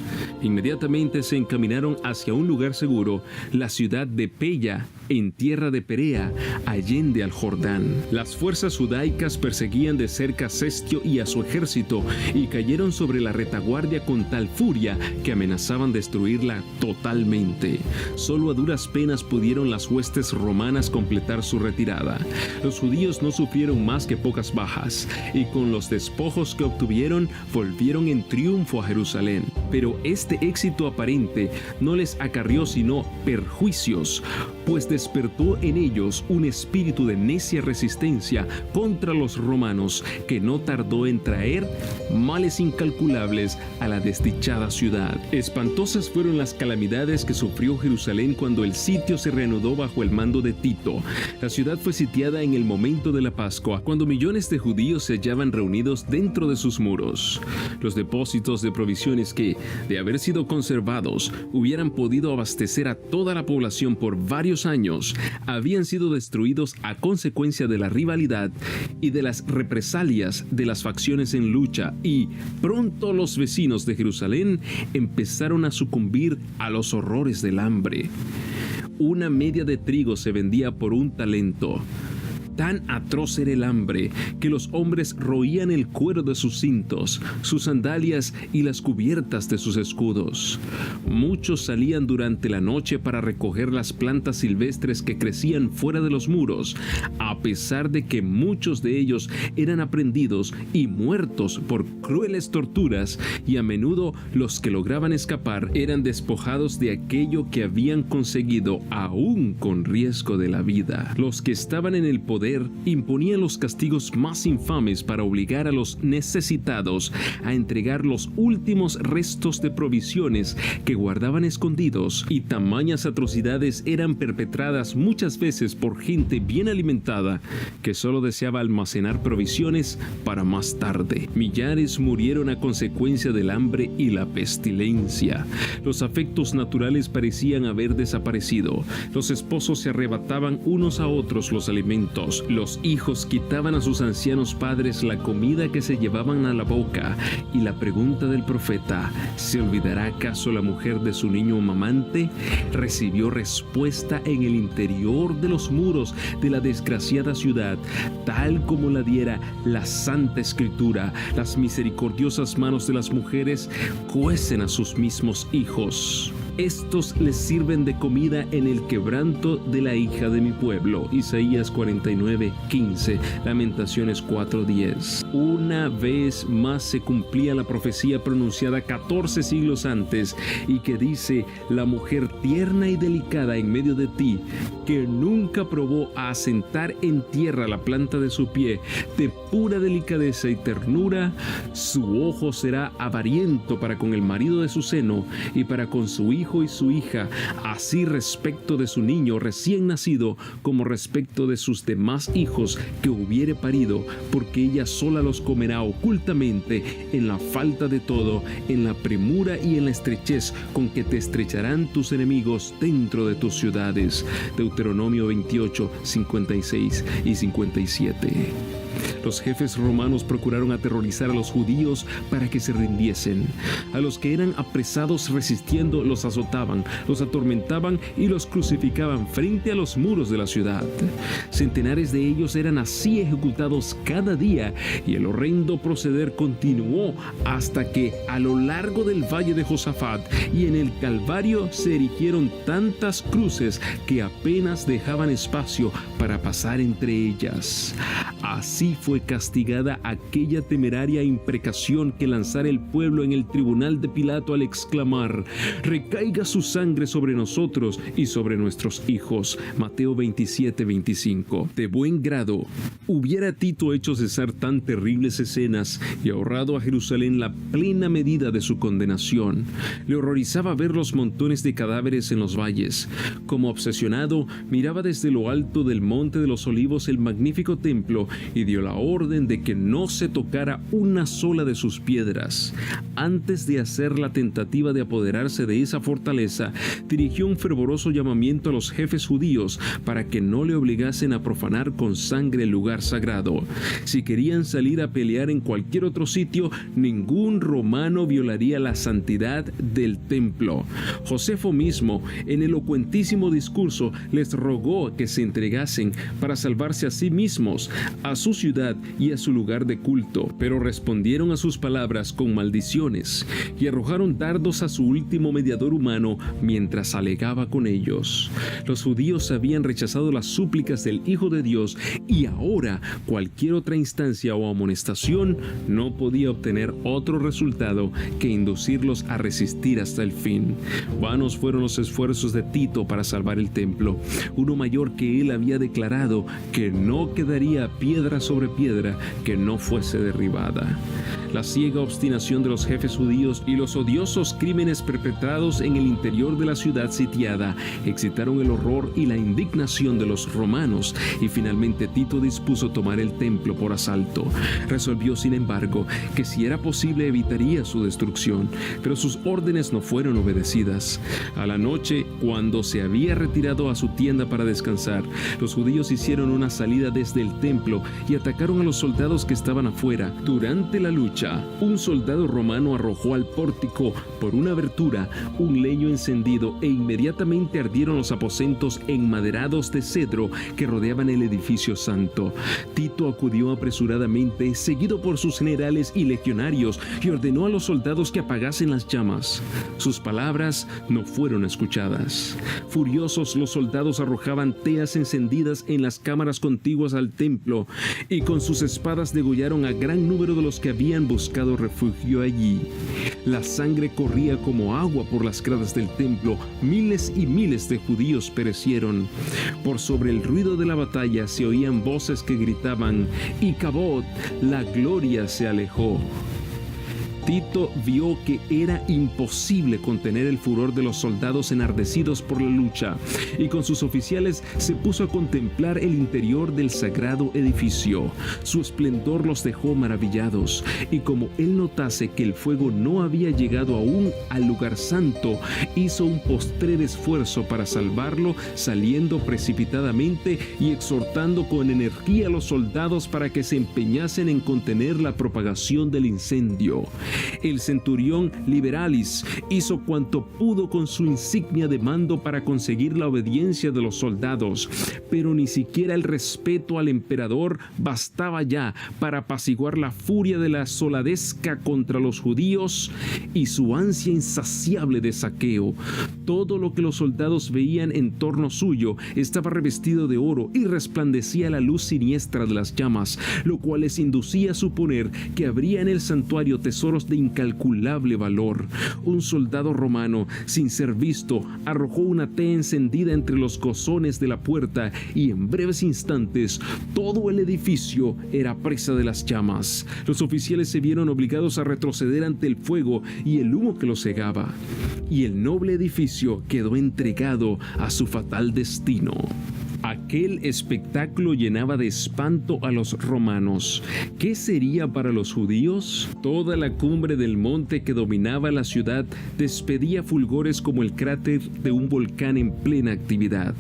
Inmediatamente se encaminaron hacia un lugar seguro, la ciudad de ella en tierra de Perea, allende al Jordán. Las fuerzas judaicas perseguían de cerca a Cestio y a su ejército y cayeron sobre la retaguardia con tal furia que amenazaban destruirla totalmente. Solo a duras penas pudieron las huestes romanas completar su retirada. Los judíos no sufrieron más que pocas bajas y con los despojos que obtuvieron volvieron en triunfo a Jerusalén. Pero este éxito aparente no les acarrió sino perjuicios, pues despertó en ellos un espíritu de necia resistencia contra los romanos que no tardó en traer males incalculables a la desdichada ciudad. Espantosas fueron las calamidades que sufrió Jerusalén cuando el sitio se reanudó bajo el mando de Tito. La ciudad fue sitiada en el momento de la Pascua, cuando millones de judíos se hallaban reunidos dentro de sus muros. Los depósitos de provisiones que, de haber sido conservados, hubieran podido abastecer a toda la población por varios años, habían sido destruidos a consecuencia de la rivalidad y de las represalias de las facciones en lucha, y pronto los vecinos de Jerusalén empezaron a sucumbir a los horrores del hambre. Una media de trigo se vendía por 1 talento. Tan atroz era el hambre que los hombres roían el cuero de sus cintos, sus sandalias y las cubiertas de sus escudos. Muchos salían durante la noche para recoger las plantas silvestres que crecían fuera de los muros, a pesar de que muchos de ellos eran aprehendidos y muertos por crueles torturas, y a menudo los que lograban escapar eran despojados de aquello que habían conseguido, aún con riesgo de la vida. Los que estaban en el poder imponían los castigos más infames para obligar a los necesitados a entregar los últimos restos de provisiones que guardaban escondidos, y tamañas atrocidades eran perpetradas muchas veces por gente bien alimentada que solo deseaba almacenar provisiones para más tarde. Millares murieron a consecuencia del hambre y la pestilencia. Los afectos naturales parecían haber desaparecido. Los esposos se arrebataban unos a otros los alimentos. Los hijos quitaban a sus ancianos padres la comida que se llevaban a la boca, y la pregunta del profeta, ¿se olvidará acaso la mujer de su niño mamante?, recibió respuesta en el interior de los muros de la desgraciada ciudad, tal como la diera la Santa Escritura. Las misericordiosas manos de las mujeres cuecen a sus mismos hijos. Estos les sirven de comida en el quebranto de la hija de mi pueblo. Isaías 49:15, Lamentaciones 4:10. Una vez más se cumplía la profecía pronunciada 14 siglos antes, y que dice: la mujer tierna y delicada en medio de ti, que nunca probó a asentar en tierra la planta de su pie, de pura delicadeza y ternura, su ojo será avariento para con el marido de su seno y para con su hijo y su hija, así respecto de su niño recién nacido como respecto de sus demás hijos que hubiere parido, porque ella sola los comerá ocultamente, en la falta de todo, en la premura y en la estrechez con que te estrecharán tus enemigos dentro de tus ciudades. Deuteronomio 28, 56 y 57. Los jefes romanos procuraron aterrorizar a los judíos para que se rindiesen. A los que eran apresados resistiendo los azotaban, los atormentaban y los crucificaban frente a los muros de la ciudad. Centenares de ellos eran así ejecutados cada día, y el horrendo proceder continuó hasta que a lo largo del valle de Josafat y en el Calvario se erigieron tantas cruces que apenas dejaban espacio para pasar entre ellas. Así fue castigada aquella temeraria imprecación que lanzara el pueblo en el tribunal de Pilato al exclamar: recaiga su sangre sobre nosotros y sobre nuestros hijos. Mateo 27:25. De buen grado hubiera Tito hecho cesar tan terribles escenas y ahorrado a Jerusalén la plena medida de su condenación. Le horrorizaba ver los montones de cadáveres en los valles. Como obsesionado, miraba desde lo alto del monte de los olivos el magnífico templo y dio dio la orden de que no se tocara una sola de sus piedras. Antes de hacer la tentativa de apoderarse de esa fortaleza, dirigió un fervoroso llamamiento a los jefes judíos para que no le obligasen a profanar con sangre el lugar sagrado. Si querían salir a pelear en cualquier otro sitio, ningún romano violaría la santidad del templo. Josefo mismo, en elocuentísimo discurso, les rogó que se entregasen para salvarse a sí mismos, a su ciudad y a su lugar de culto, pero respondieron a sus palabras con maldiciones y arrojaron dardos a su último mediador humano mientras alegaba con ellos. Los judíos habían rechazado las súplicas del Hijo de Dios y ahora cualquier otra instancia o amonestación no podía obtener otro resultado que inducirlos a resistir hasta el fin. Vanos fueron los esfuerzos de Tito para salvar el templo. Uno mayor que él había declarado que no quedaría piedra sobre piedra que no fuese derribada. La ciega obstinación de los jefes judíos y los odiosos crímenes perpetrados en el interior de la ciudad sitiada excitaron el horror y la indignación de los romanos, y finalmente Tito dispuso tomar el templo por asalto. Resolvió, sin embargo, que si era posible evitaría su destrucción, pero sus órdenes no fueron obedecidas. A la noche, cuando se había retirado a su tienda para descansar, los judíos hicieron una salida desde el templo y atacaron a los soldados que estaban afuera. Durante la lucha, un soldado romano arrojó al pórtico por una abertura un leño encendido e inmediatamente ardieron los aposentos enmaderados de cedro que rodeaban el edificio santo. Tito acudió apresuradamente, seguido por sus generales y legionarios, y ordenó a los soldados que apagasen las llamas. Sus palabras no fueron escuchadas. Furiosos, los soldados arrojaban teas encendidas en las cámaras contiguas al templo y con sus espadas degollaron a gran número de los que habían buscado refugio allí. La sangre corría como agua por las gradas del templo. Miles y miles de judíos perecieron. Por sobre el ruido de la batalla se oían voces que gritaban: "Icabod, la gloria se alejó". Tito vio que era imposible contener el furor de los soldados enardecidos por la lucha, y con sus oficiales se puso a contemplar el interior del sagrado edificio. Su esplendor los dejó maravillados, y como él notase que el fuego no había llegado aún al lugar santo, hizo un postrer esfuerzo para salvarlo, saliendo precipitadamente y exhortando con energía a los soldados para que se empeñasen en contener la propagación del incendio. El centurión Liberalis hizo cuanto pudo con su insignia de mando para conseguir la obediencia de los soldados, pero ni siquiera el respeto al emperador bastaba ya para apaciguar la furia de la soldadesca contra los judíos y su ansia insaciable de saqueo. Todo lo que los soldados veían en torno suyo estaba revestido de oro y resplandecía a la luz siniestra de las llamas, lo cual les inducía a suponer que habría en el santuario tesoros de incalculable valor. Un soldado romano, sin ser visto, arrojó una tea encendida entre los cozones de la puerta y en breves instantes todo el edificio era presa de las llamas. Los oficiales se vieron obligados a retroceder ante el fuego y el humo que los cegaba, y el noble edificio quedó entregado a su fatal destino. Aquel espectáculo llenaba de espanto a los romanos. ¿Qué sería para los judíos? Toda la cumbre del monte que dominaba la ciudad despedía fulgores como el cráter de un volcán en plena actividad.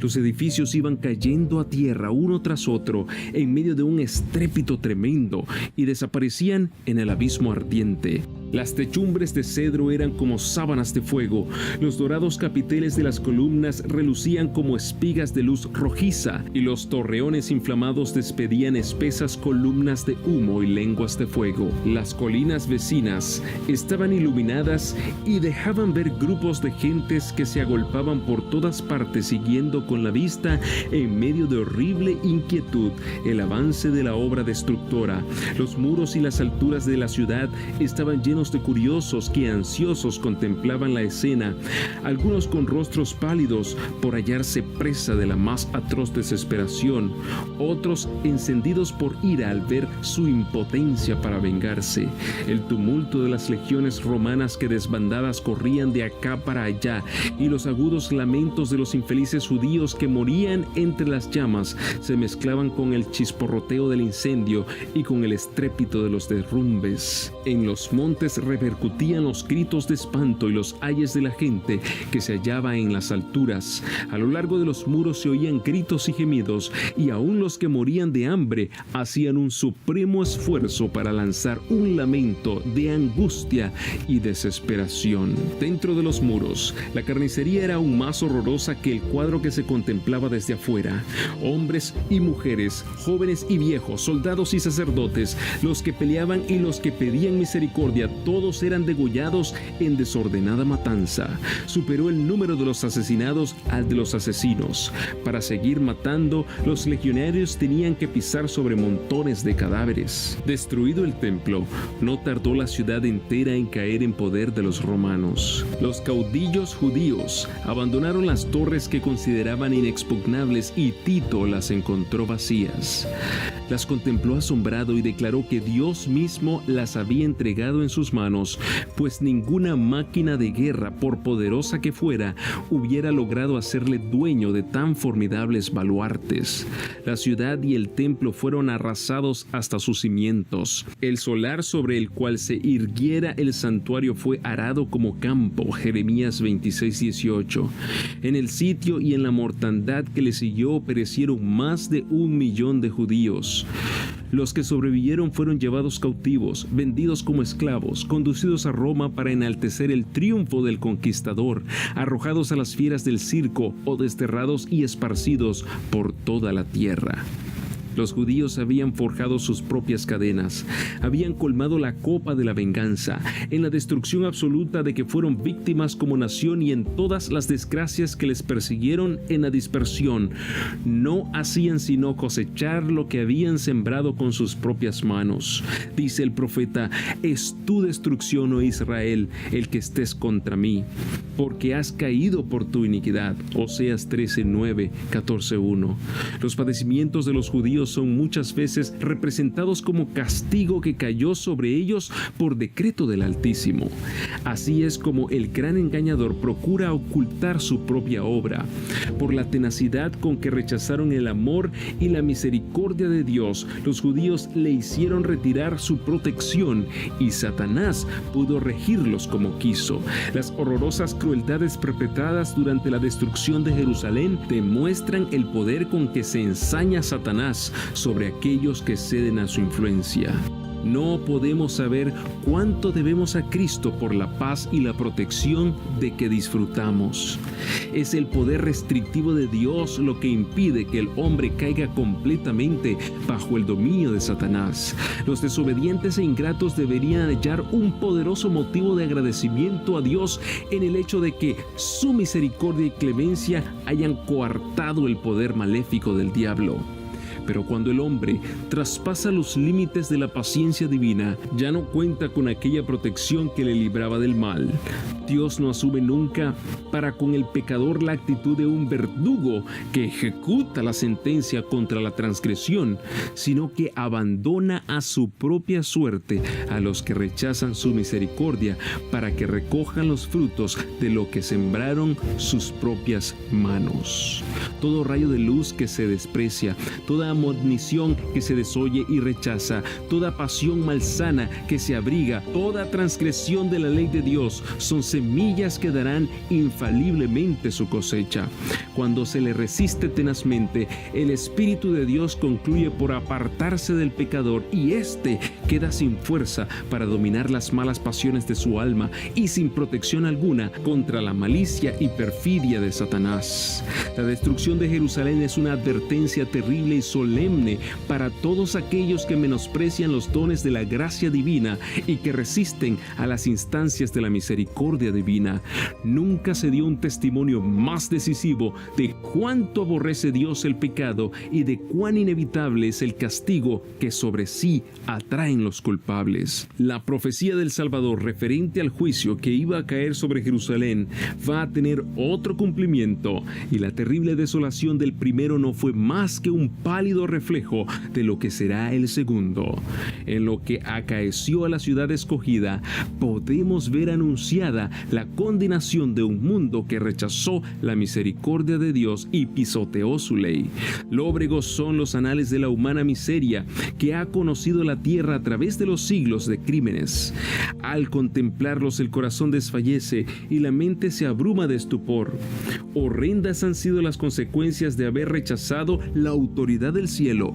Los edificios iban cayendo a tierra uno tras otro en medio de un estrépito tremendo y desaparecían en el abismo ardiente. Las techumbres de cedro eran como sábanas de fuego. Los dorados capiteles de las columnas relucían como espigas de luz rojiza, y los torreones inflamados despedían espesas columnas de humo y lenguas de fuego. Las colinas vecinas estaban iluminadas y dejaban ver grupos de gentes que se agolpaban por todas partes, siguiendo con la vista, en medio de horrible inquietud, el avance de la obra destructora. Los muros y las alturas de la ciudad estaban llenos llenos de curiosos que ansiosos contemplaban la escena, algunos con rostros pálidos por hallarse presa de la más atroz desesperación, otros encendidos por ira al ver su impotencia para vengarse. El tumulto de las legiones romanas que desbandadas corrían de acá para allá, y los agudos lamentos de los infelices judíos que morían entre las llamas se mezclaban con el chisporroteo del incendio y con el estrépito de los derrumbes. En los montes repercutían los gritos de espanto y los ayes de la gente que se hallaba en las alturas. A lo largo de los muros se oían gritos y gemidos, y aún los que morían de hambre hacían un supremo esfuerzo para lanzar un lamento de angustia y desesperación. Dentro de los muros, la carnicería era aún más horrorosa que el cuadro que se contemplaba desde afuera. Hombres y mujeres, jóvenes y viejos, soldados y sacerdotes, los que peleaban y los que pedían misericordia, todos eran degollados en desordenada matanza. Superó el número de los asesinados al de los asesinos. Para seguir matando, los legionarios tenían que pisar sobre montones de cadáveres. Destruido el templo, no tardó la ciudad entera en caer en poder de los romanos. Los caudillos judíos abandonaron las torres que consideraban inexpugnables y Tito las encontró vacías. Las contempló asombrado y declaró que Dios mismo las había entregado en sus manos, pues ninguna máquina de guerra, por poderosa que fuera, hubiera logrado hacerle dueño de tan formidables baluartes. La ciudad y el templo fueron arrasados hasta sus cimientos. El solar sobre el cual se irguiera el santuario fue arado como campo. Jeremías 26:18. En el sitio y en la mortandad que le siguió perecieron más de 1 millón de judíos. Los que sobrevivieron fueron llevados cautivos, vendidos como esclavos, conducidos a Roma para enaltecer el triunfo del conquistador, arrojados a las fieras del circo o desterrados y esparcidos por toda la tierra. Los judíos habían forjado sus propias cadenas, habían colmado la copa de la venganza, en la destrucción absoluta de que fueron víctimas como nación y en todas las desgracias que les persiguieron en la dispersión. No hacían sino cosechar lo que habían sembrado con sus propias manos. Dice el profeta: es tu destrucción, oh Israel, el que estés contra mí, porque has caído por tu iniquidad. Oseas 13:9, 14:1. Los padecimientos de los judíos son muchas veces representados como castigo que cayó sobre ellos por decreto del Altísimo. Así es como el gran engañador procura ocultar su propia obra. Por la tenacidad con que rechazaron el amor y la misericordia de Dios, los judíos le hicieron retirar su protección y Satanás pudo regirlos como quiso. Las horrorosas crueldades perpetradas durante la destrucción de Jerusalén demuestran el poder con que se ensaña Satanás sobre aquellos que ceden a su influencia. No podemos saber cuánto debemos a Cristo por la paz y la protección de que disfrutamos. Es el poder restrictivo de Dios lo que impide que el hombre caiga completamente bajo el dominio de Satanás. Los desobedientes e ingratos deberían hallar un poderoso motivo de agradecimiento a Dios en el hecho de que su misericordia y clemencia hayan coartado el poder maléfico del diablo. Pero cuando el hombre traspasa los límites de la paciencia divina, ya no cuenta con aquella protección que le libraba del mal. Dios no asume nunca para con el pecador la actitud de un verdugo que ejecuta la sentencia contra la transgresión, sino que abandona a su propia suerte a los que rechazan su misericordia para que recojan los frutos de lo que sembraron sus propias manos. Todo rayo de luz que se desprecia, toda admonición que se desoye y rechaza, toda pasión malsana que se abriga, toda transgresión de la ley de Dios son semillas que darán infaliblemente su cosecha. Cuando se le resiste tenazmente, el Espíritu de Dios concluye por apartarse del pecador y éste queda sin fuerza para dominar las malas pasiones de su alma y sin protección alguna contra la malicia y perfidia de Satanás. La destrucción de Jerusalén es una advertencia terrible y solemne para todos aquellos que menosprecian los dones de la gracia divina y que resisten a las instancias de la misericordia divina. Nunca se dio un testimonio más decisivo de cuánto aborrece Dios el pecado y de cuán inevitable es el castigo que sobre sí atraen los culpables. La profecía del Salvador referente al juicio que iba a caer sobre Jerusalén va a tener otro cumplimiento, y la terrible desolación del primero no fue más que un pálido reflejo de lo que será el segundo. En lo que acaeció a la ciudad escogida, podemos ver anunciada la condenación de un mundo que rechazó la misericordia de Dios y pisoteó su ley. Lóbregos son los anales de la humana miseria que ha conocido la tierra a través de los siglos de crímenes. Al contemplarlos, el corazón desfallece y la mente se abruma de estupor. Horrendas han sido las consecuencias de haber rechazado la autoridad del cielo.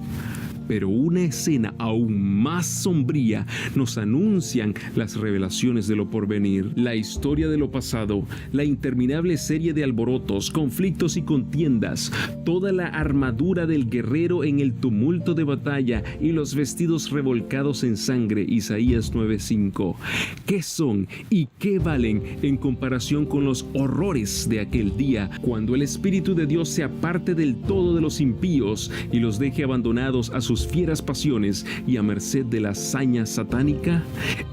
Pero una escena aún más sombría nos anuncian las revelaciones de lo porvenir. La historia de lo pasado, la interminable serie de alborotos, conflictos y contiendas, toda la armadura del guerrero en el tumulto de batalla y los vestidos revolcados en sangre. Isaías 9:5. ¿Qué son y qué valen en comparación con los horrores de aquel día, cuando el Espíritu de Dios se aparte del todo de los impíos y los deje abandonados a sus fieras pasiones y a merced de la saña satánica?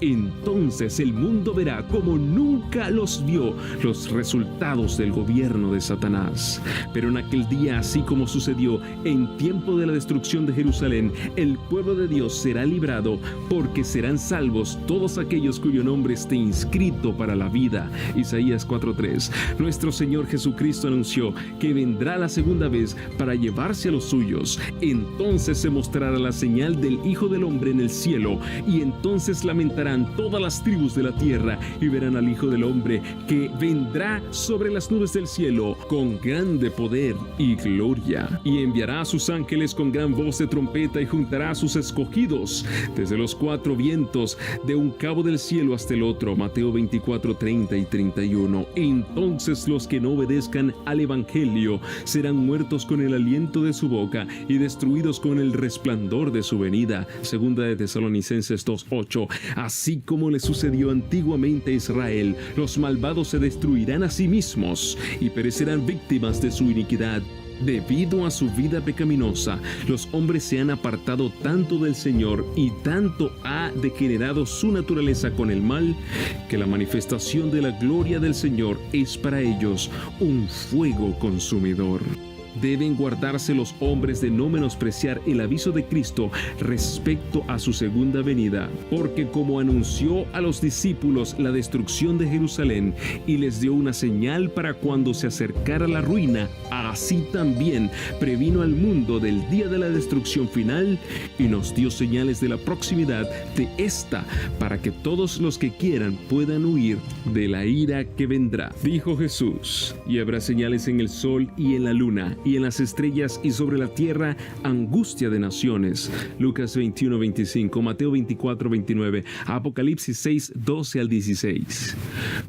Entonces el mundo verá como nunca los vio los resultados del gobierno de Satanás. Pero en aquel día, así como sucedió en tiempo de la destrucción de Jerusalén, el pueblo de Dios será librado, porque serán salvos todos aquellos cuyo nombre esté inscrito para la vida. Isaías 4:3. Nuestro Señor Jesucristo anunció que vendrá la segunda vez para llevarse a los suyos. Entonces se mostrará la señal del Hijo del Hombre en el cielo, y entonces lamentarán todas las tribus de la tierra y verán al Hijo del Hombre que vendrá sobre las nubes del cielo con grande poder y gloria, y enviará a sus ángeles con gran voz de trompeta y juntará a sus escogidos desde los cuatro vientos, de un cabo del cielo hasta el otro. Mateo 24:30 y 31. Entonces los que no obedezcan al evangelio serán muertos con el aliento de su boca y destruidos con el resplandor de su venida. Segunda de Tesalonicenses 2:8. Así como le sucedió antiguamente a Israel, los malvados se destruirán a sí mismos y perecerán víctimas de su iniquidad. Debido a su vida pecaminosa, los hombres se han apartado tanto del Señor y tanto ha degenerado su naturaleza con el mal, que la manifestación de la gloria del Señor es para ellos un fuego consumidor. Deben guardarse los hombres de no menospreciar el aviso de Cristo respecto a su segunda venida, porque como anunció a los discípulos la destrucción de Jerusalén y les dio una señal para cuando se acercara la ruina, así también previno al mundo del día de la destrucción final y nos dio señales de la proximidad de esta, para que todos los que quieran puedan huir de la ira que vendrá. Dijo Jesús: y habrá señales en el sol y en la luna y en las estrellas, y sobre la tierra angustia de naciones. Lucas 21:25, Mateo 24:29, Apocalipsis 6:12 al 16.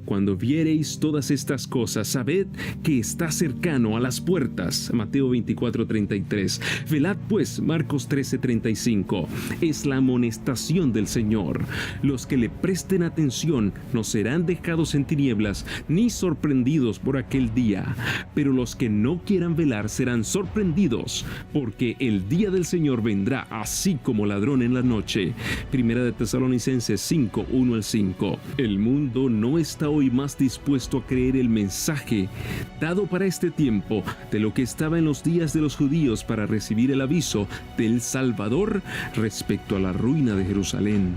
Cuando viereis todas estas cosas, sabed que está cercano a las puertas. Mateo 24:33. Velad pues. Marcos 13:35. Es la amonestación del Señor. Los que le presten atención no serán dejados en tinieblas ni sorprendidos por aquel día, pero los que no quieran velar serán sorprendidos, porque el día del Señor vendrá así como ladrón en la noche. Primera de Tesalonicenses 5:1 al 5. El mundo no está hoy más dispuesto a creer el mensaje dado para este tiempo de lo que estaba en los días de los judíos para recibir el aviso del Salvador respecto a la ruina de Jerusalén.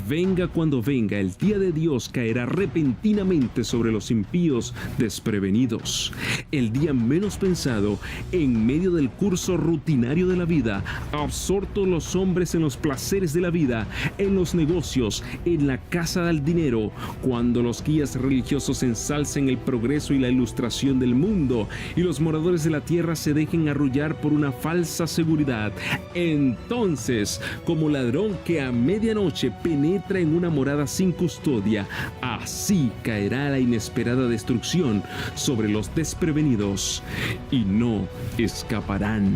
Venga cuando venga, el día de Dios caerá repentinamente sobre los impíos desprevenidos. El día menos pensado, en medio del curso rutinario de la vida, absortos los hombres en los placeres de la vida, en los negocios, en la casa del dinero, cuando los guías religiosos ensalcen el progreso y la ilustración del mundo y los moradores de la tierra se dejen arrullar por una falsa seguridad. Entonces, como ladrón que a medianoche penetra en una morada sin custodia, así caerá la inesperada destrucción sobre los desprevenidos y no escaparán.